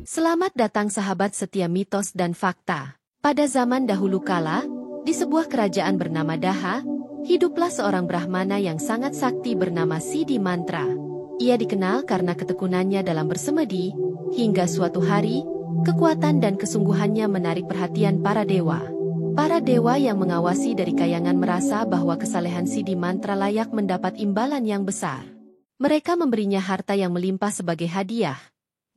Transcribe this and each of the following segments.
Selamat datang sahabat setia mitos dan fakta. Pada zaman dahulu kala, di sebuah kerajaan bernama Daha, hiduplah seorang Brahmana yang sangat sakti bernama Siddhi Mantra. Ia dikenal karena ketekunannya dalam bersemedi, hingga suatu hari, kekuatan dan kesungguhannya menarik perhatian para dewa. Para dewa yang mengawasi dari kayangan merasa bahwa kesalehan Siddhi Mantra layak mendapat imbalan yang besar. Mereka memberinya harta yang melimpah sebagai hadiah.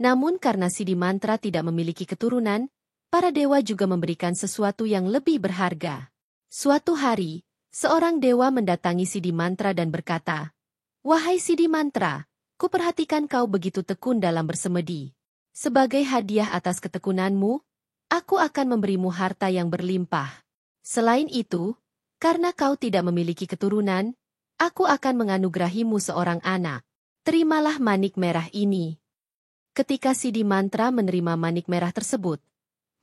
Namun karena Siddhi Mantra tidak memiliki keturunan, para dewa juga memberikan sesuatu yang lebih berharga. Suatu hari, seorang dewa mendatangi Siddhi Mantra dan berkata, "Wahai Siddhi Mantra, kuperhatikan kau begitu tekun dalam bersemedi. Sebagai hadiah atas ketekunanmu, aku akan memberimu harta yang berlimpah. Selain itu, karena kau tidak memiliki keturunan, aku akan menganugerahimu seorang anak. Terimalah manik merah ini." Ketika Siddhi Mantra menerima manik merah tersebut,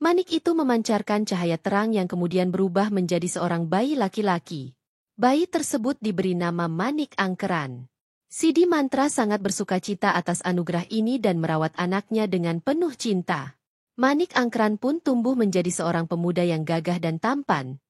manik itu memancarkan cahaya terang yang kemudian berubah menjadi seorang bayi laki-laki. Bayi tersebut diberi nama Manik Angkeran. Siddhi Mantra sangat bersukacita atas anugerah ini dan merawat anaknya dengan penuh cinta. Manik Angkeran pun tumbuh menjadi seorang pemuda yang gagah dan tampan,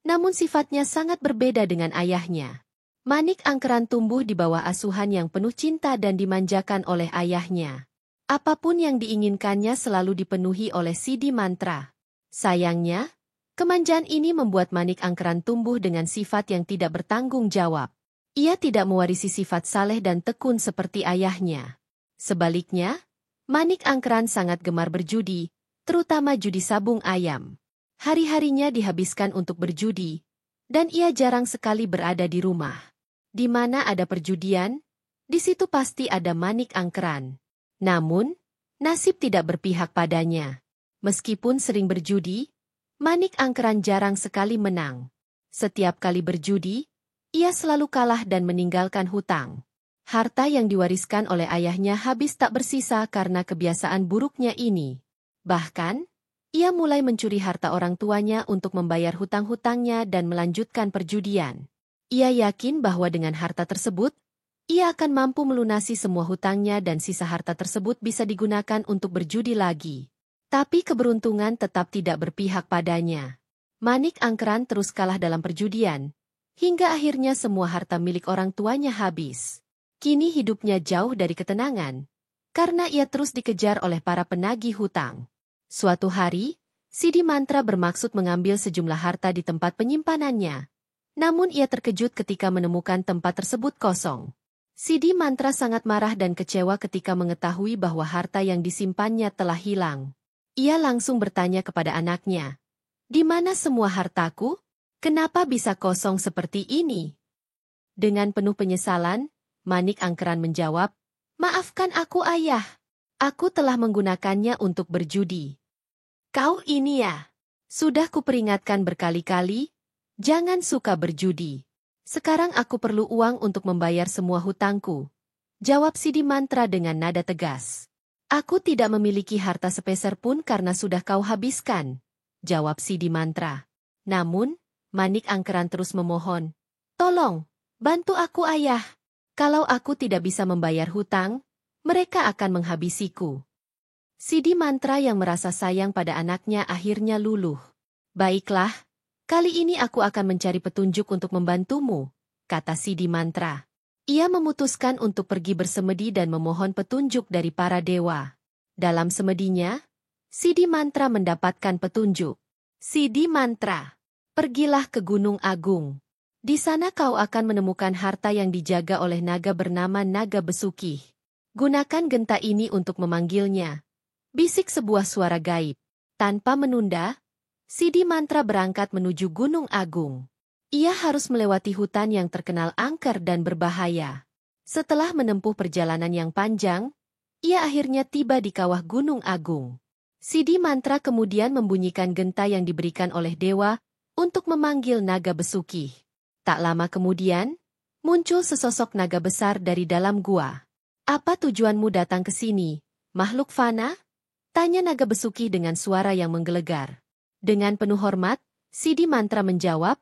namun sifatnya sangat berbeda dengan ayahnya. Manik Angkeran tumbuh di bawah asuhan yang penuh cinta dan dimanjakan oleh ayahnya. Apapun yang diinginkannya selalu dipenuhi oleh Siddhi Mantra. Sayangnya, kemanjaan ini membuat Manik Angkeran tumbuh dengan sifat yang tidak bertanggung jawab. Ia tidak mewarisi sifat saleh dan tekun seperti ayahnya. Sebaliknya, Manik Angkeran sangat gemar berjudi, terutama judi sabung ayam. Hari-harinya dihabiskan untuk berjudi, dan ia jarang sekali berada di rumah. Di mana ada perjudian, di situ pasti ada Manik Angkeran. Namun, nasib tidak berpihak padanya. Meskipun sering berjudi, Manik Angkeran jarang sekali menang. Setiap kali berjudi, ia selalu kalah dan meninggalkan hutang. Harta yang diwariskan oleh ayahnya habis tak bersisa karena kebiasaan buruknya ini. Bahkan, ia mulai mencuri harta orang tuanya untuk membayar hutang-hutangnya dan melanjutkan perjudian. Ia yakin bahwa dengan harta tersebut, ia akan mampu melunasi semua hutangnya dan sisa harta tersebut bisa digunakan untuk berjudi lagi. Tapi keberuntungan tetap tidak berpihak padanya. Manik Angkeran terus kalah dalam perjudian, hingga akhirnya semua harta milik orang tuanya habis. Kini hidupnya jauh dari ketenangan, karena ia terus dikejar oleh para penagih hutang. Suatu hari, Siddhi Mantra bermaksud mengambil sejumlah harta di tempat penyimpanannya. Namun ia terkejut ketika menemukan tempat tersebut kosong. Siddhi Mantra sangat marah dan kecewa ketika mengetahui bahwa harta yang disimpannya telah hilang. Ia langsung bertanya kepada anaknya, "Di mana semua hartaku? Kenapa bisa kosong seperti ini?" Dengan penuh penyesalan, Manik Angkeran menjawab, "Maafkan aku ayah. Aku telah menggunakannya untuk berjudi." "Kau ini ya? Sudah kuperingatkan berkali-kali, jangan suka berjudi. Sekarang aku perlu uang untuk membayar semua hutangku," jawab Siddhi Mantra dengan nada tegas. "Aku tidak memiliki harta sepeser pun karena sudah kau habiskan," jawab Siddhi Mantra. Namun, Manik Angkeran terus memohon, "Tolong, bantu aku ayah. Kalau aku tidak bisa membayar hutang, mereka akan menghabisiku." Siddhi Mantra yang merasa sayang pada anaknya akhirnya luluh. "Baiklah, kali ini aku akan mencari petunjuk untuk membantumu," kata Siddhi Mantra. Ia memutuskan untuk pergi bersemedi dan memohon petunjuk dari para dewa. Dalam semedinya, Siddhi Mantra mendapatkan petunjuk. "Siddhi Mantra, pergilah ke Gunung Agung. Di sana kau akan menemukan harta yang dijaga oleh naga bernama Naga Besukih. Gunakan genta ini untuk memanggilnya," bisik sebuah suara gaib. Tanpa menunda, Siddhi Mantra berangkat menuju Gunung Agung. Ia harus melewati hutan yang terkenal angker dan berbahaya. Setelah menempuh perjalanan yang panjang, ia akhirnya tiba di kawah Gunung Agung. Siddhi Mantra kemudian membunyikan genta yang diberikan oleh dewa untuk memanggil naga Besukih. Tak lama kemudian, muncul sesosok naga besar dari dalam gua. "Apa tujuanmu datang ke sini, makhluk fana?" tanya naga Besukih dengan suara yang menggelegar. Dengan penuh hormat, Siddhi Mantra menjawab,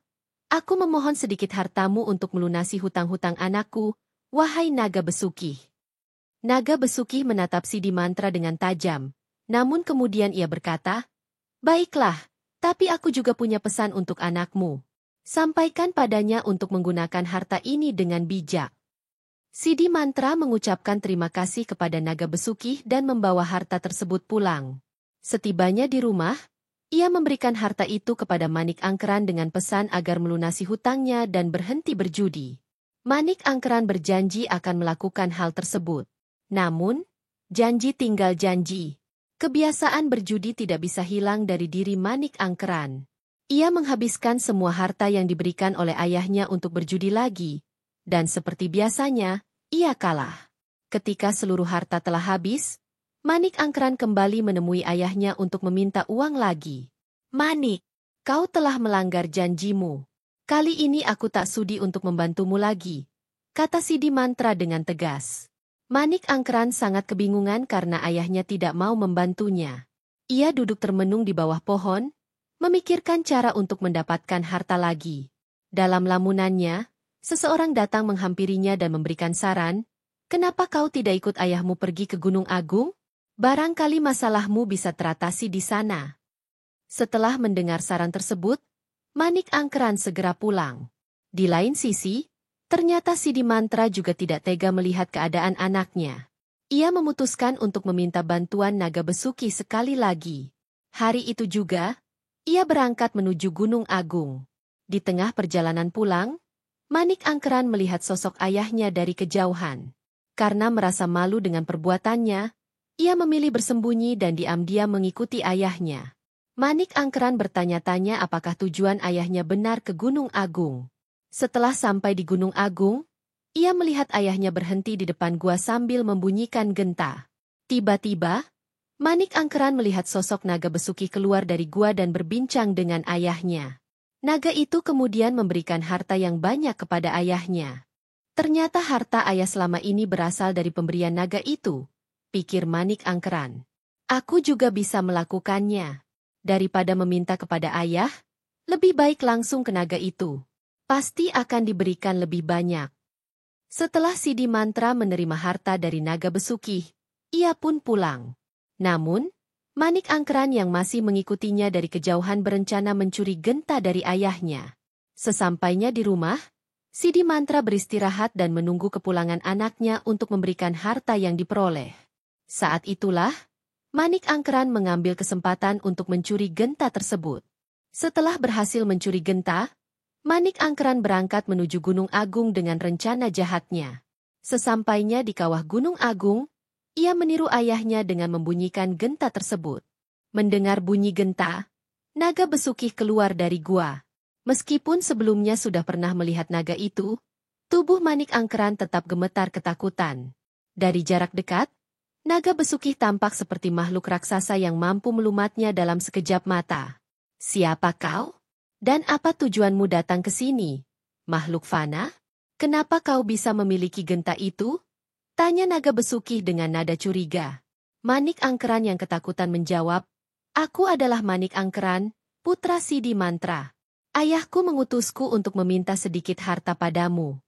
"Aku memohon sedikit hartamu untuk melunasi hutang-hutang anakku, Wahai naga besukih. Naga besukih menatap Sidi Mantra dengan tajam, namun kemudian ia berkata, "Baiklah, tapi aku juga punya pesan untuk anakmu. Sampaikan padanya untuk menggunakan harta ini dengan bijak." Sidi Mantra mengucapkan terima kasih kepada naga besukih dan membawa harta tersebut pulang. Setibanya di rumah, ia memberikan harta itu kepada Manik Angkeran dengan pesan agar melunasi hutangnya dan berhenti berjudi. Manik Angkeran berjanji akan melakukan hal tersebut. Namun, janji tinggal janji. Kebiasaan berjudi tidak bisa hilang dari diri Manik Angkeran. Ia menghabiskan semua harta yang diberikan oleh ayahnya untuk berjudi lagi. Dan seperti biasanya, ia kalah. Ketika seluruh harta telah habis, Manik Angkeran kembali menemui ayahnya untuk meminta uang lagi. "Manik, kau telah melanggar janjimu. Kali ini aku tak sudi untuk membantumu lagi," kata Sidi Mantra dengan tegas. Manik Angkeran sangat kebingungan karena ayahnya tidak mau membantunya. Ia duduk termenung di bawah pohon, memikirkan cara untuk mendapatkan harta lagi. Dalam lamunannya, seseorang datang menghampirinya dan memberikan saran, "Kenapa kau tidak ikut ayahmu pergi ke Gunung Agung? Barangkali masalahmu bisa teratasi di sana." Setelah mendengar saran tersebut, Manik Angkeran segera pulang. Di lain sisi, ternyata Sidi Mantra juga tidak tega melihat keadaan anaknya. Ia memutuskan untuk meminta bantuan naga besuki sekali lagi. Hari itu juga, ia berangkat menuju Gunung Agung. Di tengah perjalanan pulang, Manik Angkeran melihat sosok ayahnya dari kejauhan. Karena merasa malu dengan perbuatannya, ia memilih bersembunyi dan diam-diam mengikuti ayahnya. Manik Angkeran bertanya-tanya apakah tujuan ayahnya benar ke Gunung Agung. Setelah sampai di Gunung Agung, ia melihat ayahnya berhenti di depan gua sambil membunyikan genta. Tiba-tiba, Manik Angkeran melihat sosok naga besuki keluar dari gua dan berbincang dengan ayahnya. Naga itu kemudian memberikan harta yang banyak kepada ayahnya. Ternyata harta ayah selama ini berasal dari pemberian naga itu, pikir Manik Angkeran. Aku juga bisa melakukannya. Daripada meminta kepada ayah, lebih baik langsung ke naga itu. Pasti akan diberikan lebih banyak. Setelah Sidi Mantra menerima harta dari naga besuki, ia pun pulang. Namun, Manik Angkeran yang masih mengikutinya dari kejauhan berencana mencuri genta dari ayahnya. Sesampainya di rumah, Sidi Mantra beristirahat dan menunggu kepulangan anaknya untuk memberikan harta yang diperoleh. Saat itulah, Manik Angkeran mengambil kesempatan untuk mencuri genta tersebut. Setelah berhasil mencuri genta, Manik Angkeran berangkat menuju Gunung Agung dengan rencana jahatnya. Sesampainya di kawah Gunung Agung, ia meniru ayahnya dengan membunyikan genta tersebut. Mendengar bunyi genta, naga besukih keluar dari gua. Meskipun sebelumnya sudah pernah melihat naga itu, tubuh Manik Angkeran tetap gemetar ketakutan. Dari jarak dekat, naga besukih tampak seperti makhluk raksasa yang mampu melumatnya dalam sekejap mata. "Siapa kau? Dan apa tujuanmu datang ke sini, makhluk fana? Kenapa kau bisa memiliki genta itu?" tanya naga besukih dengan nada curiga. Manik Angkeran yang ketakutan menjawab, "Aku adalah Manik Angkeran, putra Sidi Mantra. Ayahku mengutusku untuk meminta sedikit harta padamu."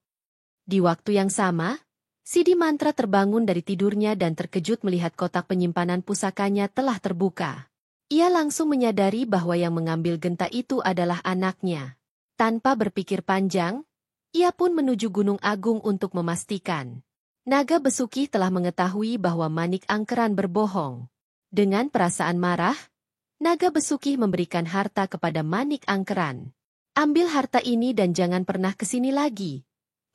Di waktu yang sama, Sidi Mantra terbangun dari tidurnya dan terkejut melihat kotak penyimpanan pusakanya telah terbuka. Ia langsung menyadari bahwa yang mengambil genta itu adalah anaknya. Tanpa berpikir panjang, ia pun menuju Gunung Agung untuk memastikan. Naga besuki telah mengetahui bahwa Manik Angkeran berbohong. Dengan perasaan marah, naga besuki memberikan harta kepada Manik Angkeran. "Ambil harta ini dan jangan pernah ke sini lagi,"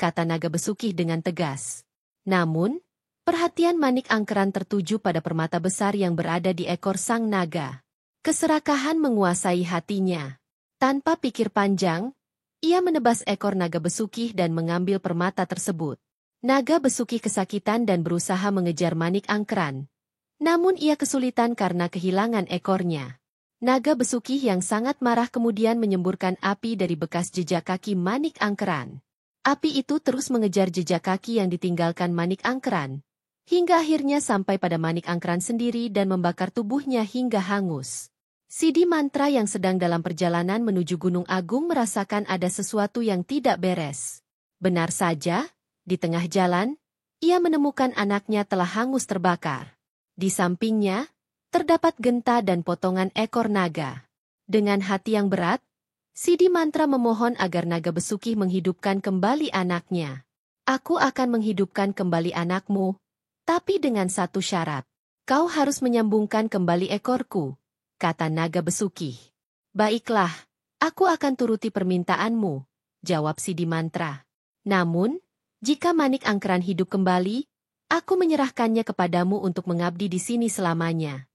kata naga besuki dengan tegas. Namun, perhatian Manik Angkeran tertuju pada permata besar yang berada di ekor sang naga. Keserakahan menguasai hatinya. Tanpa pikir panjang, ia menebas ekor naga besuki dan mengambil permata tersebut. Naga besuki kesakitan dan berusaha mengejar Manik Angkeran. Namun ia kesulitan karena kehilangan ekornya. Naga besuki yang sangat marah kemudian menyemburkan api dari bekas jejak kaki Manik Angkeran. Api itu terus mengejar jejak kaki yang ditinggalkan Manik Angkeran, hingga akhirnya sampai pada Manik Angkeran sendiri dan membakar tubuhnya hingga hangus. Sidi Mantra yang sedang dalam perjalanan menuju Gunung Agung merasakan ada sesuatu yang tidak beres. Benar saja, Di tengah jalan, ia menemukan anaknya telah hangus terbakar. Di sampingnya, terdapat genta dan potongan ekor naga. Dengan hati yang berat, Sidi Mantra memohon agar naga Besuki menghidupkan kembali anaknya. Aku akan menghidupkan kembali anakmu, tapi dengan satu syarat. Kau harus menyambungkan kembali ekorku, kata naga Besuki. Baiklah, aku akan turuti permintaanmu, jawab Sidi Mantra. Namun, jika Manik Angkeran hidup kembali, aku menyerahkannya kepadamu untuk mengabdi di sini selamanya.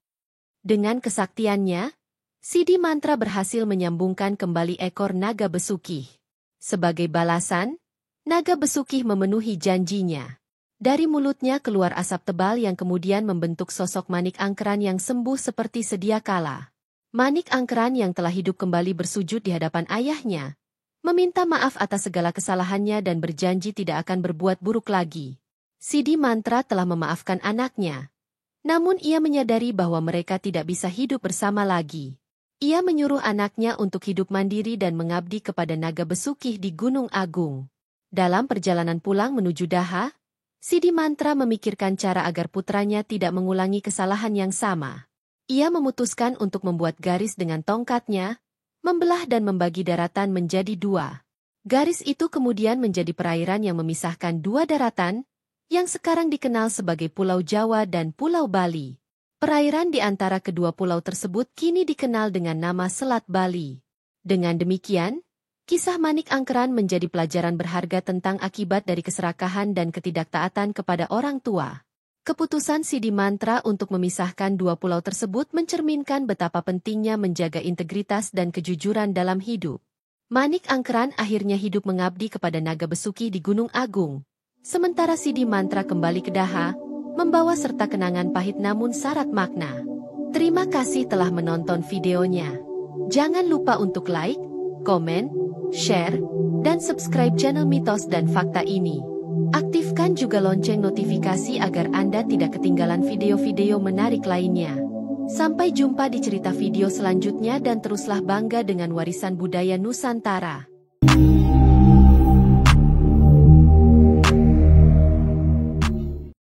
Dengan kesaktiannya, Sidi Mantra berhasil menyambungkan kembali ekor naga Besuki. Sebagai balasan, naga Besuki memenuhi janjinya. Dari mulutnya keluar asap tebal yang kemudian membentuk sosok Manik Angkeran yang sembuh seperti sedia kala. Manik Angkeran yang telah hidup kembali bersujud di hadapan ayahnya, meminta maaf atas segala kesalahannya dan berjanji tidak akan berbuat buruk lagi. Sidi Mantra telah memaafkan anaknya. Namun ia menyadari bahwa mereka tidak bisa hidup bersama lagi. Ia menyuruh anaknya untuk hidup mandiri dan mengabdi kepada naga Besuki di Gunung Agung. Dalam perjalanan pulang menuju Daha, Sidi Mantra memikirkan cara agar putranya tidak mengulangi kesalahan yang sama. Ia memutuskan untuk membuat garis dengan tongkatnya, membelah dan membagi daratan menjadi dua. Garis itu kemudian menjadi perairan yang memisahkan dua daratan, yang sekarang dikenal sebagai Pulau Jawa dan Pulau Bali. Perairan di antara kedua pulau tersebut kini dikenal dengan nama Selat Bali. Dengan demikian, kisah Manik Angkeran menjadi pelajaran berharga tentang akibat dari keserakahan dan ketidaktaatan kepada orang tua. Keputusan Sidi Mantra untuk memisahkan dua pulau tersebut mencerminkan betapa pentingnya menjaga integritas dan kejujuran dalam hidup. Manik Angkeran akhirnya hidup mengabdi kepada naga Besuki di Gunung Agung. Sementara Sidi Mantra kembali ke Daha, membawa serta kenangan pahit namun syarat makna. Terima kasih telah menonton videonya. Jangan lupa untuk like, komen, share, dan subscribe channel Mitos dan Fakta ini. Aktifkan juga lonceng notifikasi agar Anda tidak ketinggalan video-video menarik lainnya. Sampai jumpa di cerita video selanjutnya dan teruslah bangga dengan warisan budaya Nusantara.